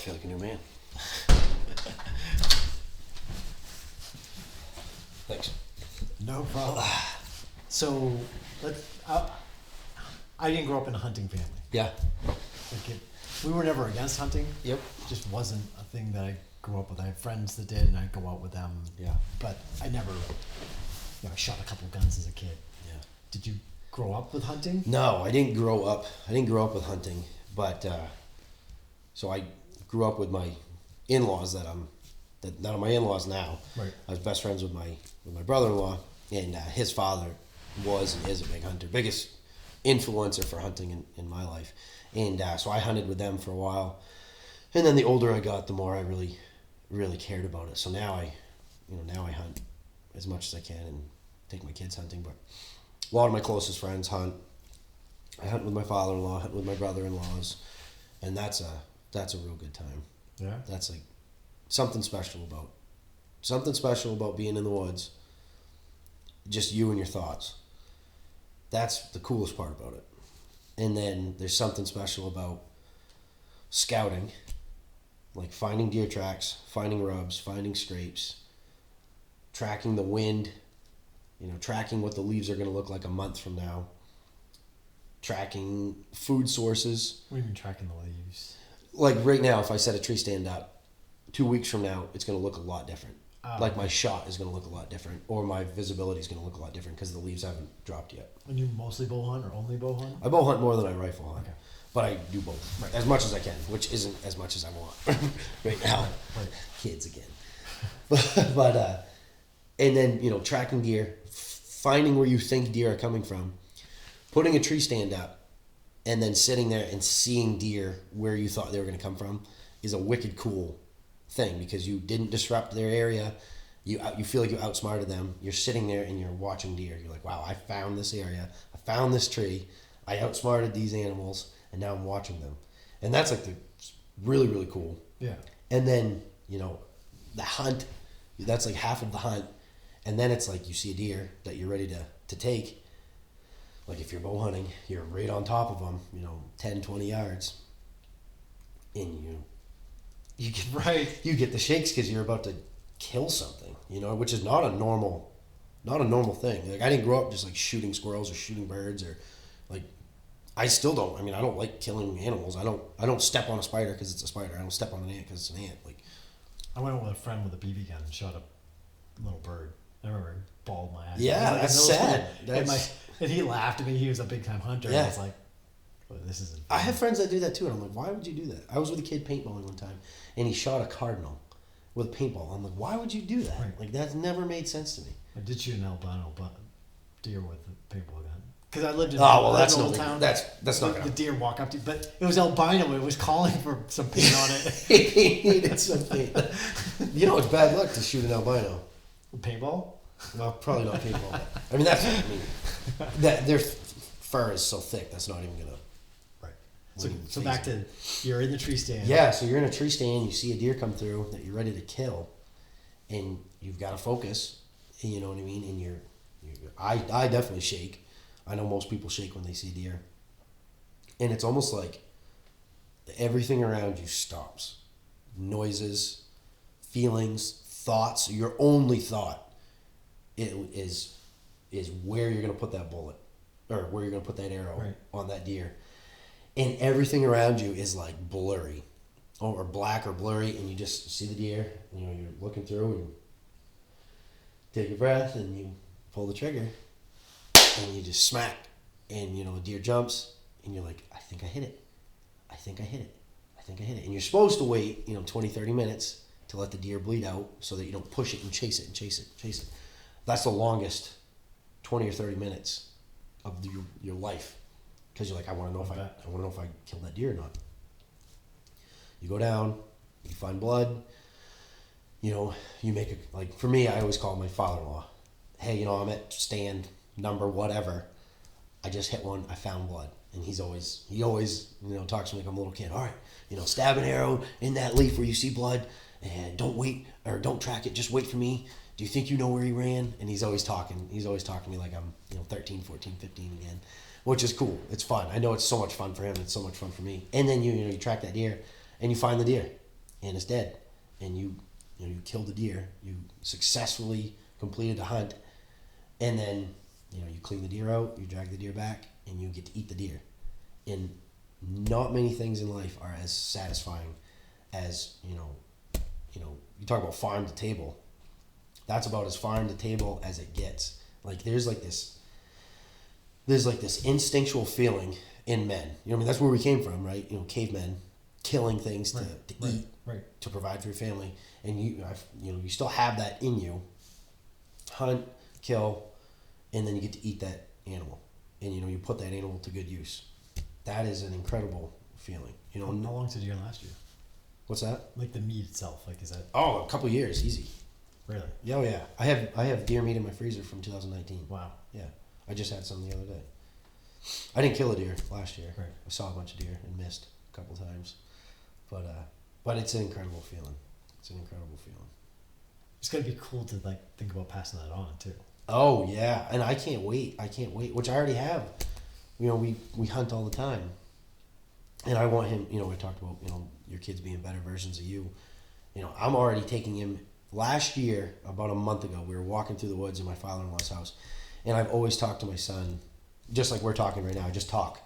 feel like a new man. Thanks. No problem. So, I didn't grow up in a hunting family. Yeah. We were never against hunting. Yep. It just wasn't a thing that I grew up with. I had friends that did, and I'd go out with them. Yeah. But I never, I shot a couple guns as a kid. Yeah. Did you grow up with hunting? No, I didn't grow up. I didn't grow up with hunting, but so I grew up with my in-laws that are my in-laws now. Right. I was best friends with my brother-in-law, and his father was and is a big hunter, biggest influencer for hunting in my life, and so I hunted with them for a while, and then the older I got, the more I really cared about it. So now I hunt as much as I can and take my kids hunting, but a lot of my closest friends hunt. I hunt with my father-in-law, hunt with my brother-in-laws, and that's a real good time. Yeah. That's like something special about being in the woods. Just you and your thoughts. That's the coolest part about it. And then there's something special about scouting, like finding deer tracks, finding rubs, finding scrapes, tracking the wind, tracking what the leaves are going to look like a month from now, tracking food sources. What do you mean tracking the leaves? Like right now, if I set a tree stand up, 2 weeks from now, it's going to look a lot different. Like my shot is going to look a lot different, or my visibility is going to look a lot different because the leaves haven't dropped yet. And you mostly bow hunt or only bow hunt? I bow hunt more than I rifle hunt, Okay. but I do both as much as I can, which isn't as much as I want right now. Right. Kids again, but and then tracking deer, finding where you think deer are coming from, putting a tree stand up, and then sitting there and seeing deer where you thought they were going to come from is a wicked cool thing because you didn't disrupt their area. You feel like you outsmarted them. You're sitting there and you're watching deer. You're like, wow, I found this area. I found this tree. I outsmarted these animals, and now I'm watching them. And that's like really, really cool. Yeah. And then, the hunt, that's like half of the hunt. And then it's like you see a deer that you're ready to take. Like if you're bow hunting, you're right on top of them, 10, 20 yards. And you get the shakes because you're about to kill something, which is not a normal thing. Like I didn't grow up just like shooting squirrels or shooting birds or like I still don't. I mean, I don't like killing animals. I don't step on a spider because it's a spider. I don't step on an ant because it's an ant. Like I went with a friend with a BB gun and shot a little bird. I remember he bawled my eyes. Yeah, like, that's sad. And he laughed at me. He was a big time hunter. Yeah. And I was like, well, this isn't. I have friends that do that too, and I'm like, why would you do that? I was with a kid paintballing one time, and he shot a cardinal with a paintball. I'm like, why would you do that? Right. Like that's never made sense to me. I did shoot an albino deer with a paintball gun. Because I lived in that's an no old big- town. that's not the gonna. deer walk up to you, but it was albino. It was calling for some paint on it. He needed some paint. It's bad luck to shoot an albino. Paintball? Well, probably not paintball. I mean, that's what I mean. That their fur is so thick that's not even gonna. Right. So back to you're in the tree stand. Yeah, so you're in a tree stand. You see a deer come through that you're ready to kill, and you've got to focus. You know what I mean? And I definitely shake. I know most people shake when they see deer, and it's almost like everything around you stops. Noises, feelings, thoughts. Your only thought is where you're going to put that bullet or where you're going to put that arrow on that deer. And everything around you is like blurry or black or blurry, and you just see the deer, you're looking through and take a breath and you pull the trigger and you just smack, and the deer jumps and you're like, I think I hit it. And you're supposed to wait 20, 30 minutes to let the deer bleed out so that you don't push it and chase it. That's the longest 20 or 30 minutes of your life, because you're like, I want to know if I killed that deer or not. You go down, you find blood, you make for me, I always call my father-in-law, hey, I'm at stand number whatever, I just hit one, I found blood. And he always talks to me like I'm a little kid. All right, stab an arrow in that leaf where you see blood, and don't wait or don't track it, just wait for me. Do you think you know where he ran? And he's always talking to me like I'm 13, 14, 15 again, which is cool. It's fun. I know it's so much fun for him. It's so much fun for me. And then you track that deer and you find the deer. and it's dead, and you killed the deer, you successfully completed the hunt, and then you clean the deer out, you drag the deer back, and you get to eat the deer. And not many things in life are as satisfying as you talk about farm to table. That's about as farm to table as it gets. Like there's this instinctual feeling in men. I mean, that's where we came from, right? Cavemen killing things to eat, to provide for your family, and you still have that in you. Hunt, kill, and then you get to eat that animal, and you put that animal to good use. That is an incredible feeling. How long did you last you? What's that? Like the meat itself, like is that? Oh, a couple years, easy. Really? Yeah, oh yeah. I have deer meat in my freezer from 2019. Wow. Yeah, I just had some the other day. I didn't kill a deer last year. Right. I saw a bunch of deer and missed a couple times, but it's an incredible feeling. It's an incredible feeling. It's gonna be cool to think about passing that on too. Oh yeah, and I can't wait. Which I already have. We hunt all the time, and I want him. We talked about your kids being better versions of you. I'm already taking him. Last year, about a month ago, we were walking through the woods in my father-in-law's house, and I've always talked to my son, just like we're talking right now. I just talk,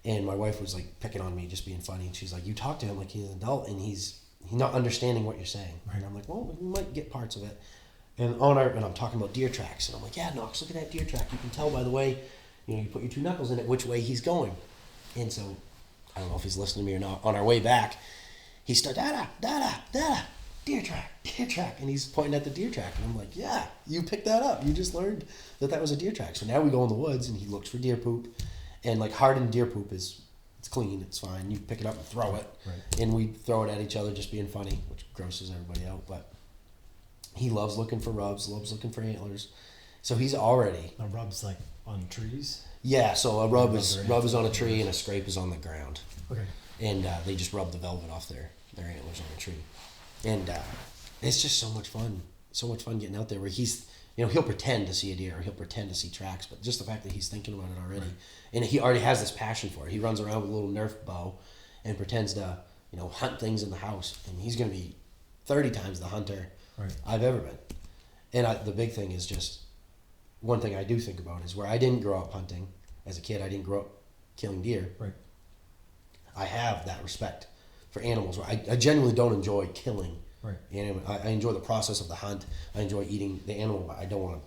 and my wife was like picking on me, just being funny, and she's like, "You talk to him like he's an adult, and he's not understanding what you're saying." Right. And I'm like, "Well, we might get parts of it." And I'm talking about deer tracks, and I'm like, "Yeah, Knox, look at that deer track. You can tell by the way, you put your two knuckles in it, which way he's going." And so, I don't know if he's listening to me or not. On our way back, he started, "Da-da, deer track," and he's pointing at the deer track, and I'm like, "Yeah, you picked that up. You just learned that was a deer track." So now we go in the woods, and he looks for deer poop, and like hardened deer poop it's clean, it's fine. You pick it up and throw it, right. And we throw it at each other, just being funny, which grosses everybody out. But he loves looking for rubs, loves looking for antlers, so he's already. Now rubs like on trees. Yeah, so a rub is on a tree, and a scrape is on the ground. Okay. And they just rub the velvet off their antlers on the tree. And it's just so much fun. So much fun getting out there where he's, he'll pretend to see a deer or he'll pretend to see tracks, but just the fact that he's thinking about it already. Right. And he already has this passion for it. He runs around with a little Nerf bow and pretends to, hunt things in the house. And he's going to be 30 times the hunter I've ever been. And the big thing is just, one thing I do think about is where I didn't grow up hunting as a kid. I didn't grow up killing deer. Right. I have that respect for animals. I genuinely don't enjoy killing. Right. I enjoy the process of the hunt. I enjoy eating the animal, but I don't want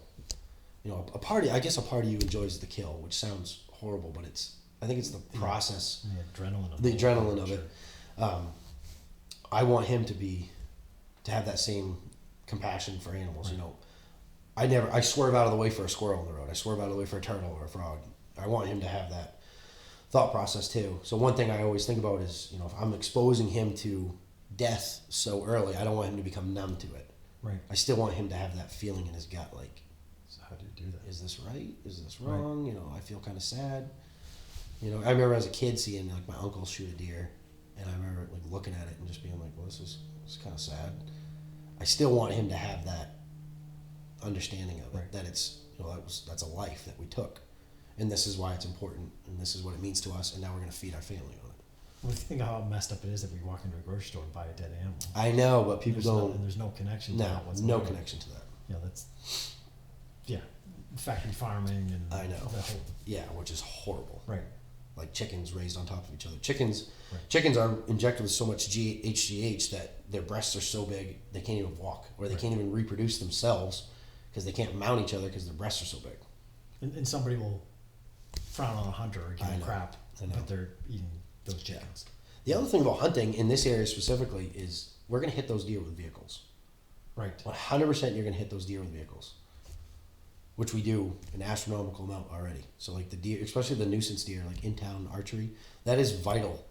to. A part of you enjoys the kill, which sounds horrible, but I think it's the process. The adrenaline of it. I want him to have that same compassion for animals. Right. I swerve out of the way for a squirrel on the road. I swerve out of the way for a turtle or a frog. I want him to have that thought process too. So one thing I always think about is, if I'm exposing him to death so early, I don't want him to become numb to it. Right. I still want him to have that feeling in his gut, like, so how do you do that? Is this right? Is this wrong? Right. I feel kind of sad. I remember as a kid seeing like my uncle shoot a deer, and I remember like looking at it and just being like, well, this is kind of sad. I still want him to have that understanding of it, that it's that's a life that we took. And this is why it's important, and this is what it means to us, and now we're going to feed our family on it. Well, if you think how messed up it is that we walk into a grocery store and buy a dead animal. I know, but people don't. And there's no connection to that whatsoever. No connection to that. That's factory farming and I know. The whole, which is horrible. Right. Like chickens raised on top of each other. Chickens are injected with so much HGH that their breasts are so big they can't even walk, or they can't even reproduce themselves because they can't mount each other because their breasts are so big. And somebody will frown on a hunter or give him crap, but they're eating those chickens. The other thing about hunting in this area specifically is we're going to hit those deer with vehicles. Right. 100% you're going to hit those deer with vehicles, which we do an astronomical amount already. So like the deer, especially the nuisance deer, like in town archery, that is vital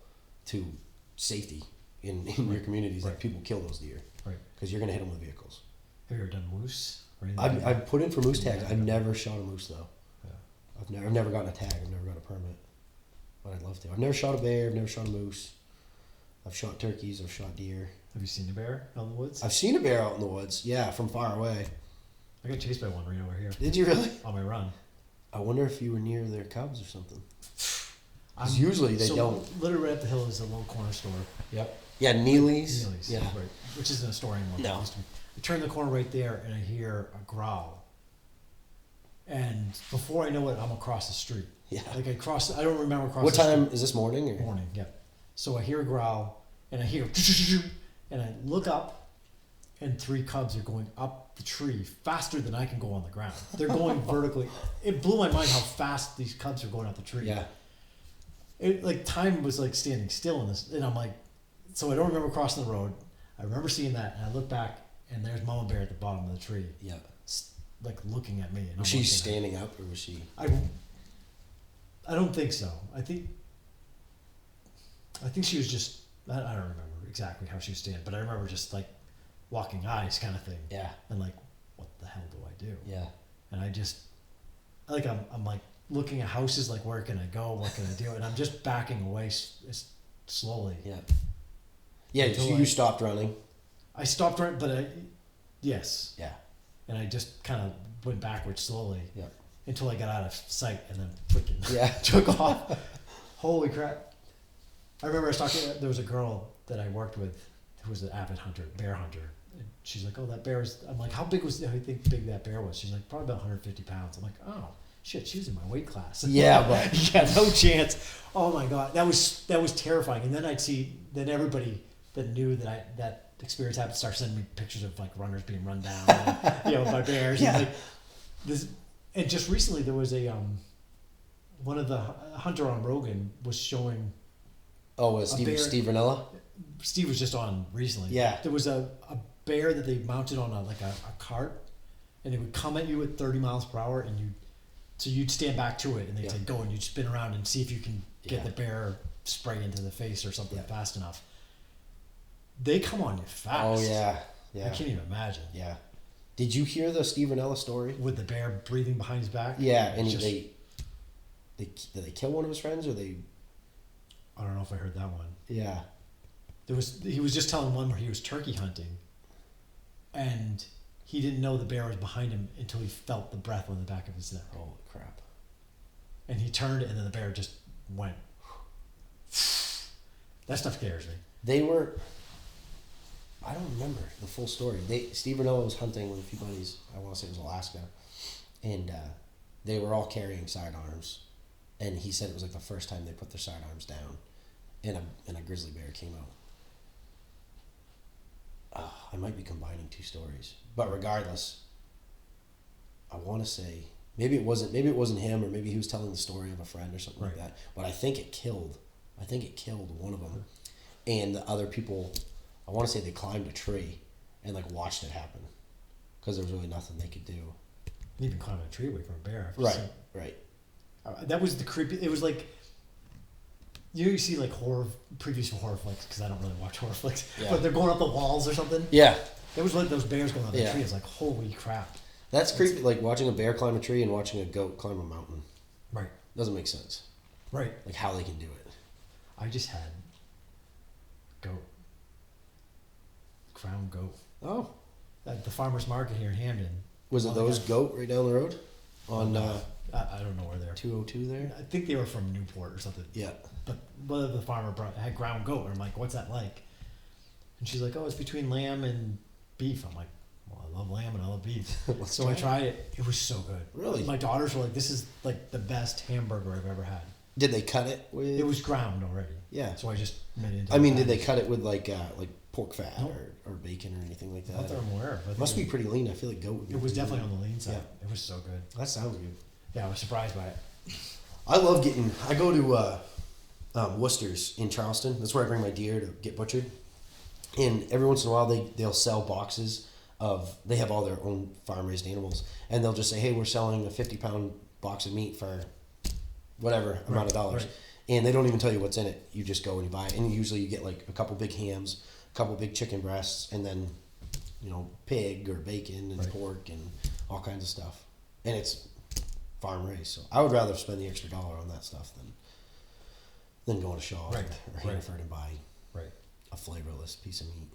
to safety in your communities. Like people kill those deer, because you're going to hit them with vehicles. Have you ever done moose? I've put in for moose tags. I've never shot a moose though. Yeah. I've never gotten a tag. I've never got a permit, but I'd love to. I've never shot a bear. I've never shot a moose. I've shot turkeys. I've shot deer. Have you seen a bear out in the woods? I've seen a bear out in the woods. Yeah, from far away. I got chased by one right over here. Did you really? On my run. I wonder if you were near their cubs or something. Because usually they so don't. Literally right up the hill is a little corner store. Yep. Yeah, Neely's. Neely's, Yeah. right. Which isn't a store anymore. No. It used to be. I turn the corner right there and I hear a growl. And before I know it, I'm across the street. Yeah. Like I don't remember crossing What the time street. is this morning? Or? Morning, yeah. So I hear a growl and I hear and I look up and 3 cubs are going up the tree faster than I can go on the ground. They're going vertically. It blew my mind how fast these cubs are going up the tree. Yeah. It like time was like standing still in this, and I'm like, so I don't remember crossing the road. I remember seeing that, and I look back, and there's Mama Bear at the bottom of the tree, Yeah. like looking at me. And Was she standing up or was she? I don't think so. I think she was just. I don't remember exactly how she was standing, but I remember just like walking eyes kind of thing. Yeah. And like, what the hell do I do? Yeah. And I just, like, I'm like looking at houses, like, where can I go? What can I do? And I'm just backing away slowly. Yeah. Yeah. Until So you stopped running. I stopped running, but yes. Yeah. And I just kind of went backwards slowly. Yeah. Until I got out of sight and then freaking Yeah. took off. Holy crap. I remember I was talking, there was a girl that I worked with who was an avid hunter, bear hunter. And she's like, oh, that bear is, I'm like, how do you think big that bear was? She's like, probably about 150 pounds. I'm like, oh, shit, she was in my weight class. Yeah, but yeah, no chance. Oh my God. That was terrifying. And then then everybody that knew that experience happened start sending me pictures of like runners being run down, and, by bears. Yeah. And like this, and just recently there was a, one of the hunter on Rogan was showing. Oh, was Steve Ranella? Steve was just on recently. Yeah. There was a bear that they mounted on a cart, and it would come at you at 30 miles per hour, and you'd stand back to it, and they'd say go, and you'd spin around and see if you can get the bear spray into the face or something fast enough. They come on you fast. Oh yeah, yeah. I can't even imagine. Yeah. Did you hear the Steve Ranella story? With the bear breathing behind his back. Yeah, and did they kill one of his friends or they? I don't know if I heard that one. Yeah. He was just telling one where he was turkey hunting, and he didn't know the bear was behind him until he felt the breath on the back of his neck. Holy crap! And he turned, and then the bear just went. That stuff scares me. They were. I don't remember the full story. Steve Ranella was hunting with a few buddies. I want to say it was Alaska, and they were all carrying sidearms, and he said it was like the first time they put their sidearms down, and a grizzly bear came out. I might be combining two stories, but regardless, I want to say maybe it wasn't him, or maybe he was telling the story of a friend or something like that. But I think it killed one of them, and the other people. I want to say they climbed a tree and like watched it happen because there was really nothing they could do. You even climb a tree away from a bear. Right. That was the creepy. It was like you see like previews for horror flicks, because I don't really watch horror flicks, but they're going up the walls or something. Yeah. It was like those bears going up the tree. It's like, holy crap. That's creepy. Like watching a bear climb a tree and watching a goat climb a mountain. Right. Doesn't make sense. Right. Like how they can do it. I just had goat. Crown goat. Oh. At the farmer's market here in Hamden. Was it those goat right down the road? On I don't know where they're. 202 there? I think they were from Newport or something. Yeah. But whether the farmer had ground goat, and I'm like, what's that like? And she's like, oh, it's between lamb and beef. I'm like, well, I love lamb and I love beef. So I tried it. It was so good. Really? My daughters were like, this is like the best hamburger I've ever had. Did they cut it with? It was ground already. Yeah. So I just made it into did they cut it with like pork fat or bacon or anything like that? Not that I'm aware of. Must be pretty lean. I feel like goat would be. It was definitely lean. on the lean side. Yeah. It was so good. That sounds good. Yeah, I was surprised by it. I go to Worcester's in Charleston. That's where I bring my deer to get butchered. And every once in a while they'll sell boxes they have all their own farm-raised animals. And they'll just say, hey, we're selling a 50-pound box of meat for whatever amount of dollars. Right. And they don't even tell you what's in it. You just go and you buy it. And usually you get like a couple big hams, a couple big chicken breasts, and then, pig or bacon and pork and all kinds of stuff. And it's farm raised. So I would rather spend the extra $1 on that stuff than going to Shaw or Hannaford and buy a flavorless piece of meat.